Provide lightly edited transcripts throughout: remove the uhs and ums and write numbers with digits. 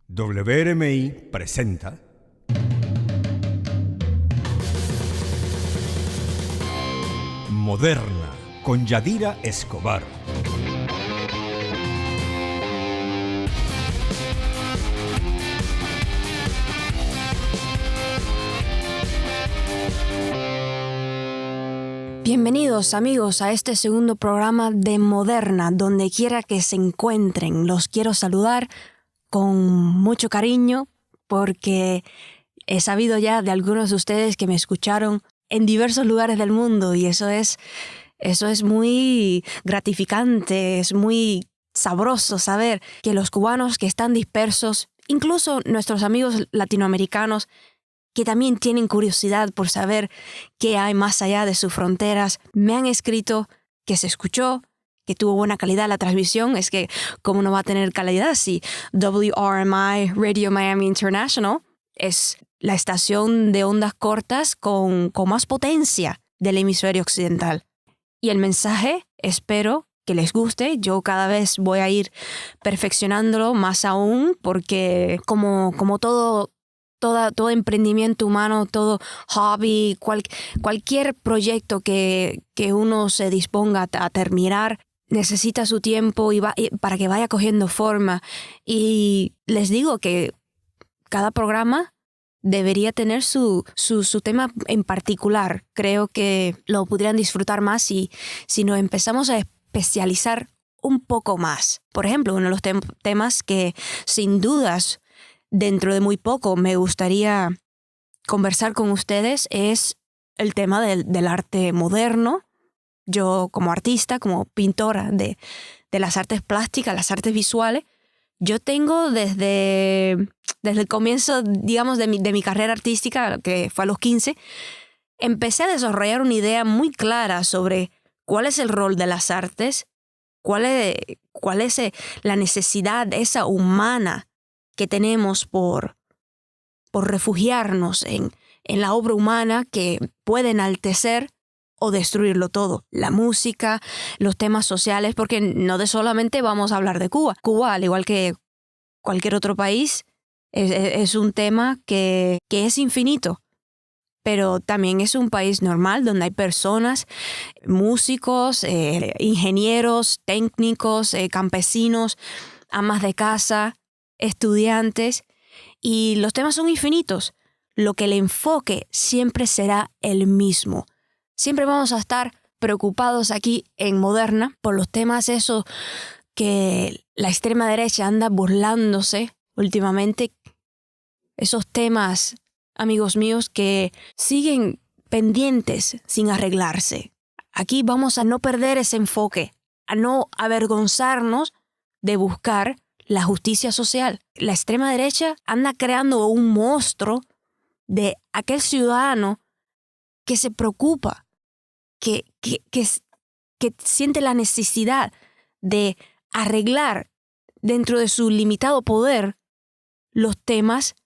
WRMI presenta Moderna con Yadira Escobar. Bienvenidos amigos a este segundo programa de Moderna, donde quiera que se encuentren. Los quiero saludar con mucho cariño porque he sabido ya de algunos de ustedes que me escucharon en diversos lugares del mundo y eso es muy gratificante, es muy sabroso saber que los cubanos que están dispersos, incluso nuestros amigos latinoamericanos, que también tienen curiosidad por saber qué hay más allá de sus fronteras, me han escrito que se escuchó, que tuvo buena calidad la transmisión. Es que, ¿cómo no va a tener calidad si WRMI Radio Miami International es la estación de ondas cortas con más potencia del hemisferio occidental? Y el mensaje, espero que les guste. Yo cada vez voy a ir perfeccionándolo más aún porque como todo emprendimiento humano, todo hobby, cualquier proyecto que uno se disponga a terminar, necesita su tiempo para que vaya cogiendo forma. Y les digo que cada programa debería tener su tema en particular. Creo que lo podrían disfrutar más si nos empezamos a especializar un poco más. Por ejemplo, uno de los temas que sin dudas dentro de muy poco me gustaría conversar con ustedes es el tema del arte moderno. Yo como artista, como pintora de las artes plásticas, las artes visuales, yo tengo desde el comienzo, digamos, de mi carrera artística, que fue a los 15, empecé a desarrollar una idea muy clara sobre cuál es el rol de las artes, cuál es la necesidad esa humana que tenemos por refugiarnos en la obra humana que puede enaltecer o destruirlo todo. La música, los temas sociales, porque no de solamente vamos a hablar de Cuba. Cuba, al igual que cualquier otro país, es un tema que es infinito, pero también es un país normal donde hay personas, músicos, ingenieros, técnicos, campesinos, amas de casa, estudiantes, y los temas son infinitos. Lo que el enfoque siempre será el mismo. Siempre vamos a estar preocupados aquí en Moderna por los temas esos que la extrema derecha anda burlándose últimamente. Esos temas, amigos míos, que siguen pendientes sin arreglarse. Aquí vamos a no perder ese enfoque, a no avergonzarnos de buscar la justicia social. La extrema derecha anda creando un monstruo de aquel ciudadano que se preocupa, que siente la necesidad de arreglar dentro de su limitado poder los temas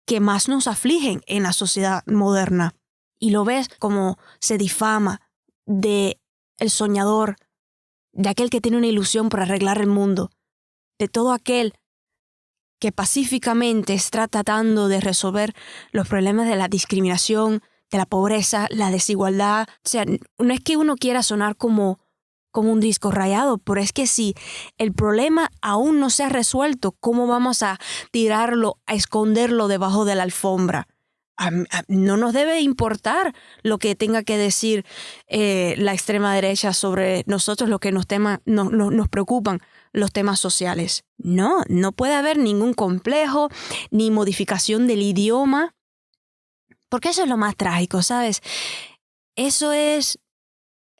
que más nos afligen en la sociedad moderna. Y lo ves como se difama de el soñador, de aquel que tiene una ilusión por arreglar el mundo, de todo aquel que pacíficamente está tratando de resolver los problemas de la discriminación, de la pobreza, la desigualdad. O sea, no es que uno quiera sonar como un disco rayado, pero es que si el problema aún no se ha resuelto, ¿cómo vamos a tirarlo, a esconderlo debajo de la alfombra? No nos debe importar lo que tenga que decir la extrema derecha sobre nosotros, lo que nos preocupan, los temas sociales. No puede haber ningún complejo ni modificación del idioma, porque eso es lo más trágico, ¿sabes? Eso es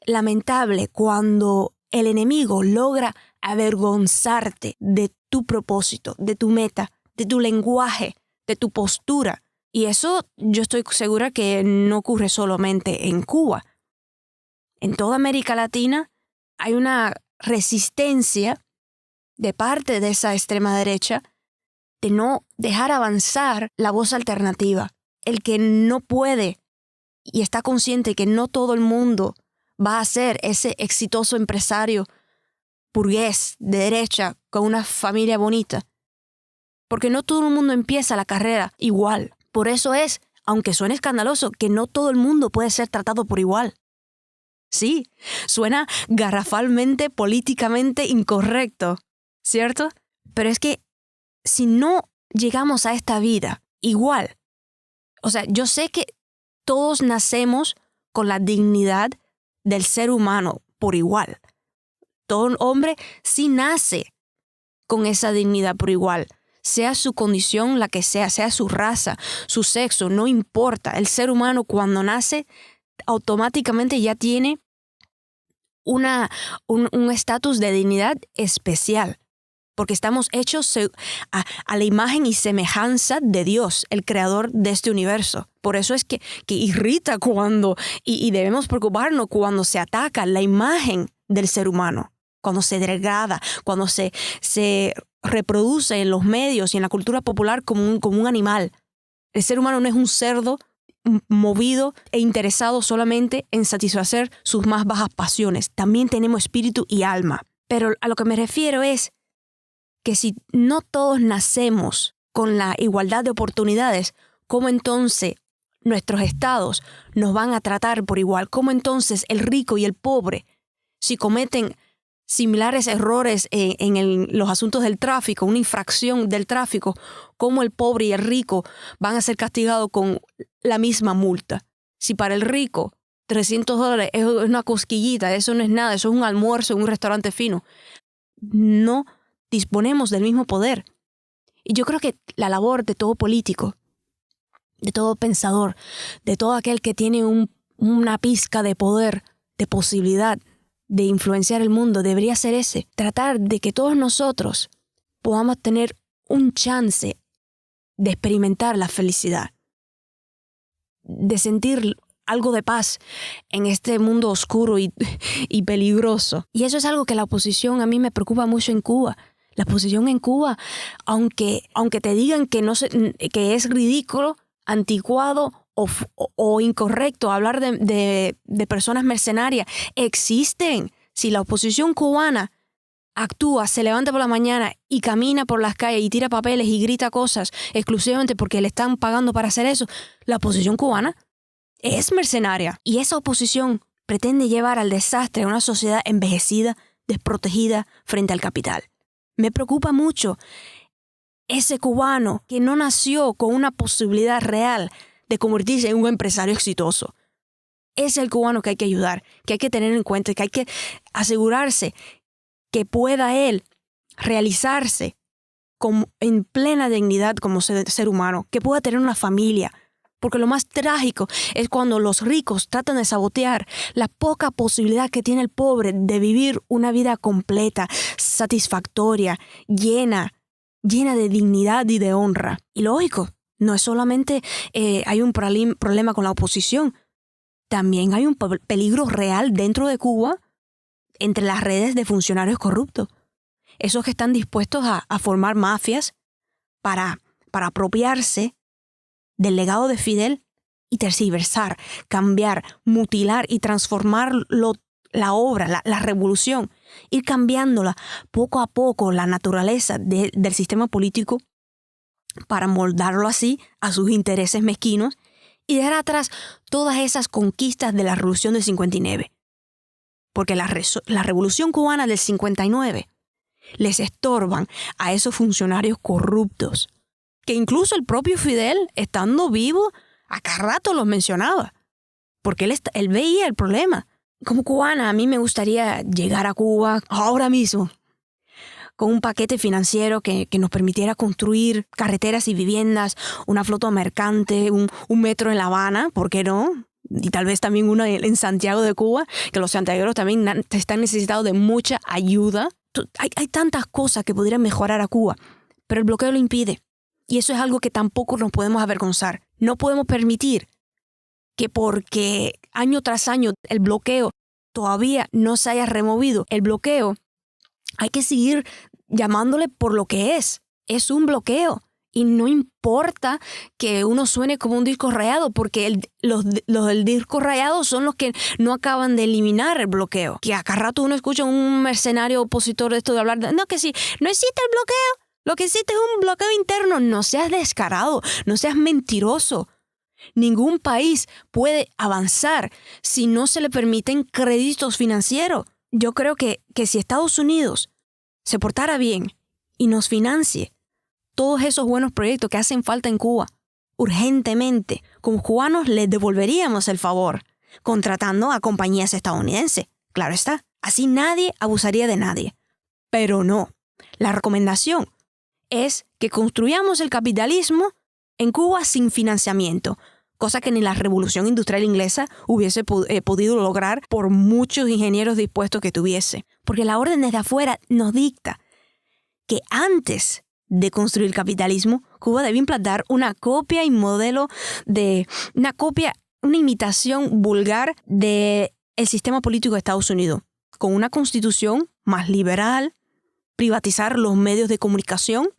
lamentable cuando el enemigo logra avergonzarte de tu propósito, de tu meta, de tu lenguaje, de tu postura. Y eso yo estoy segura que no ocurre solamente en Cuba. En toda América Latina hay una resistencia de parte de esa extrema derecha de no dejar avanzar la voz alternativa. El que no puede y está consciente que no todo el mundo va a ser ese exitoso empresario burgués de derecha con una familia bonita. porque no todo el mundo empieza la carrera igual. Por eso es, aunque suene escandaloso, que no todo el mundo puede ser tratado por igual. Sí, suena garrafalmente, políticamente incorrecto, ¿cierto? Pero es que si no llegamos a esta vida igual, o sea, yo sé que todos nacemos con la dignidad del ser humano por igual. Todo hombre sí nace con esa dignidad por igual, sea su condición la que sea su raza, su sexo, no importa. El ser humano cuando nace automáticamente ya tiene un estatus de dignidad especial, porque estamos hechos a la imagen y semejanza de Dios, el creador de este universo. Por eso es que irrita cuando, y debemos preocuparnos cuando se ataca la imagen del ser humano, cuando se degrada, cuando se reproduce en los medios y en la cultura popular como un animal. El ser humano no es un cerdo movido e interesado solamente en satisfacer sus más bajas pasiones. También tenemos espíritu y alma. Pero a lo que me refiero es que si no todos nacemos con la igualdad de oportunidades, ¿cómo entonces nuestros estados nos van a tratar por igual? ¿Cómo entonces el rico y el pobre, si cometen similares errores en los asuntos del tráfico, una infracción del tráfico, cómo el pobre y el rico van a ser castigados con la misma multa? Si para el rico $300 es una cosquillita, eso no es nada, eso es un almuerzo en un restaurante fino. No disponemos del mismo poder. Y yo creo que la labor de todo político, de todo pensador, de todo aquel que tiene una pizca de poder, de posibilidad de influenciar el mundo, debería ser ese. Tratar de que todos nosotros podamos tener un chance de experimentar la felicidad, de sentir algo de paz en este mundo oscuro y peligroso. Y eso es algo que la oposición a mí me preocupa mucho en Cuba. La oposición en Cuba, aunque te digan que es ridículo, anticuado o incorrecto hablar de personas mercenarias, existen. Si la oposición cubana actúa, se levanta por la mañana y camina por las calles y tira papeles y grita cosas exclusivamente porque le están pagando para hacer eso, la oposición cubana es mercenaria. Y esa oposición pretende llevar al desastre a una sociedad envejecida, desprotegida frente al capital. Me preocupa mucho ese cubano que no nació con una posibilidad real de convertirse en un empresario exitoso. Es el cubano que hay que ayudar, que hay que tener en cuenta, que hay que asegurarse que pueda él realizarse en plena dignidad como ser humano, que pueda tener una familia. Porque lo más trágico es cuando los ricos tratan de sabotear la poca posibilidad que tiene el pobre de vivir una vida completa, satisfactoria, llena de dignidad y de honra. Y lógico, no es solamente hay un problema con la oposición, también hay un peligro real dentro de Cuba entre las redes de funcionarios corruptos. Esos que están dispuestos a formar mafias para apropiarse del legado de Fidel y tergiversar, cambiar, mutilar y transformar la obra, la revolución, ir cambiándola poco a poco, la naturaleza del sistema político para moldarlo así a sus intereses mezquinos y dejar atrás todas esas conquistas de la Revolución del 59. Porque la Revolución cubana del 59 les estorban a esos funcionarios corruptos, que incluso el propio Fidel, estando vivo, a cada rato los mencionaba, porque él veía el problema. Como cubana, a mí me gustaría llegar a Cuba ahora mismo con un paquete financiero que nos permitiera construir carreteras y viviendas, una flota mercante, un metro en La Habana, ¿por qué no? Y tal vez también uno en Santiago de Cuba, que los santiagueros también están necesitados de mucha ayuda. Hay tantas cosas que podrían mejorar a Cuba, pero el bloqueo lo impide. Y eso es algo que tampoco nos podemos avergonzar. No podemos permitir que porque año tras año el bloqueo todavía no se haya removido. El bloqueo hay que seguir llamándole por lo que es. Es un bloqueo. Y no importa que uno suene como un disco rayado, porque los del disco rayado son los que no acaban de eliminar el bloqueo. Que a cada rato uno escucha a un mercenario opositor de esto de hablar, no, que sí, no existe el bloqueo. Lo que hiciste es un bloqueo interno. No seas descarado, no seas mentiroso. Ningún país puede avanzar si no se le permiten créditos financieros. Yo creo que si Estados Unidos se portara bien y nos financie todos esos buenos proyectos que hacen falta en Cuba, urgentemente, como cubanos les devolveríamos el favor, contratando a compañías estadounidenses. Claro está, así nadie abusaría de nadie. Pero no, la recomendación es que construyamos el capitalismo en Cuba sin financiamiento, cosa que ni la Revolución Industrial Inglesa hubiese podido lograr por muchos ingenieros dispuestos que tuviese. Porque la orden desde afuera nos dicta que antes de construir el capitalismo, Cuba debe implantar una copia y modelo una imitación vulgar del sistema político de Estados Unidos, con una constitución más liberal, privatizar los medios de comunicación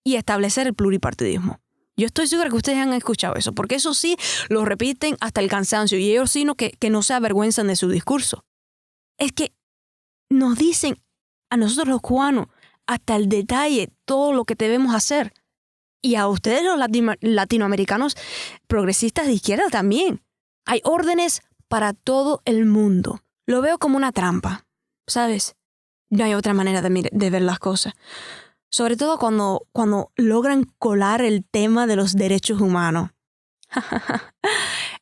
y establecer el pluripartidismo. Yo estoy segura que ustedes han escuchado eso, porque eso sí lo repiten hasta el cansancio y ellos sí que no se avergüenzan de su discurso. Es que nos dicen a nosotros los cubanos hasta el detalle todo lo que debemos hacer. Y a ustedes los latinoamericanos progresistas de izquierda también. Hay órdenes para todo el mundo. Lo veo como una trampa, ¿sabes? No hay otra manera de ver las cosas. Sobre todo cuando logran colar el tema de los derechos humanos.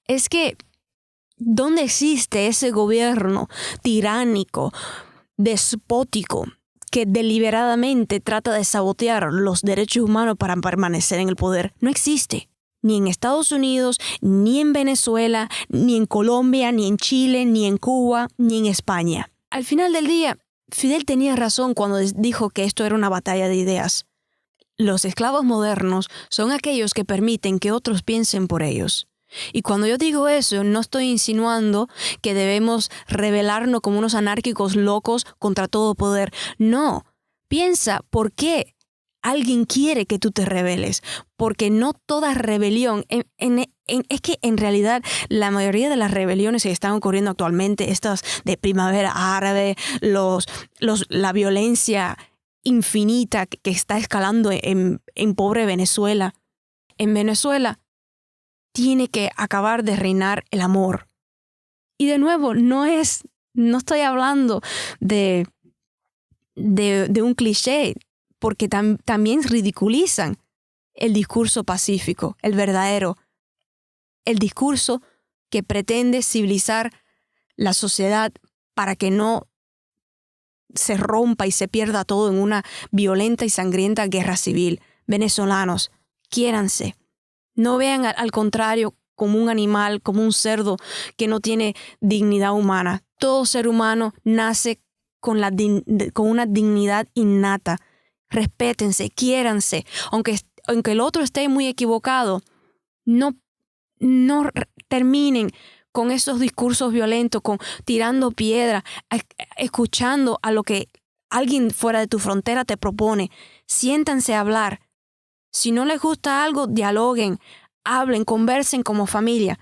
Es que, ¿dónde existe ese gobierno tiránico, despótico, que deliberadamente trata de sabotear los derechos humanos para permanecer en el poder? No existe. Ni en Estados Unidos, ni en Venezuela, ni en Colombia, ni en Chile, ni en Cuba, ni en España. Al final del día, Fidel tenía razón cuando dijo que esto era una batalla de ideas. Los esclavos modernos son aquellos que permiten que otros piensen por ellos. Y cuando yo digo eso, no estoy insinuando que debemos rebelarnos como unos anárquicos locos contra todo poder. No, piensa por qué alguien quiere que tú te rebeles. Porque no toda rebelión, es que en realidad la mayoría de las rebeliones que están ocurriendo actualmente, estas de primavera árabe, la violencia infinita que está escalando en pobre Venezuela. En Venezuela tiene que acabar de reinar el amor. Y de nuevo, no estoy hablando de un cliché, porque también ridiculizan el discurso pacífico, el verdadero, el discurso que pretende civilizar la sociedad para que no se rompa y se pierda todo en una violenta y sangrienta guerra civil. Venezolanos, quiéranse. No vean al contrario como un animal, como un cerdo que no tiene dignidad humana. Todo ser humano nace con una dignidad innata. Respétense, quiéranse. Aunque el otro esté muy equivocado, no terminen con esos discursos violentos, tirando piedra, escuchando a lo que alguien fuera de tu frontera te propone. Siéntanse a hablar. Si no les gusta algo, dialoguen, hablen, conversen como familia.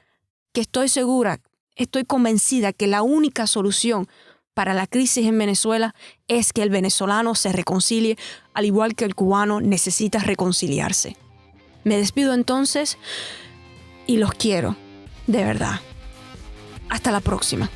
Que estoy convencida que la única solución para la crisis en Venezuela es que el venezolano se reconcilie, al igual que el cubano necesita reconciliarse. Me despido entonces y los quiero, de verdad. Hasta la próxima.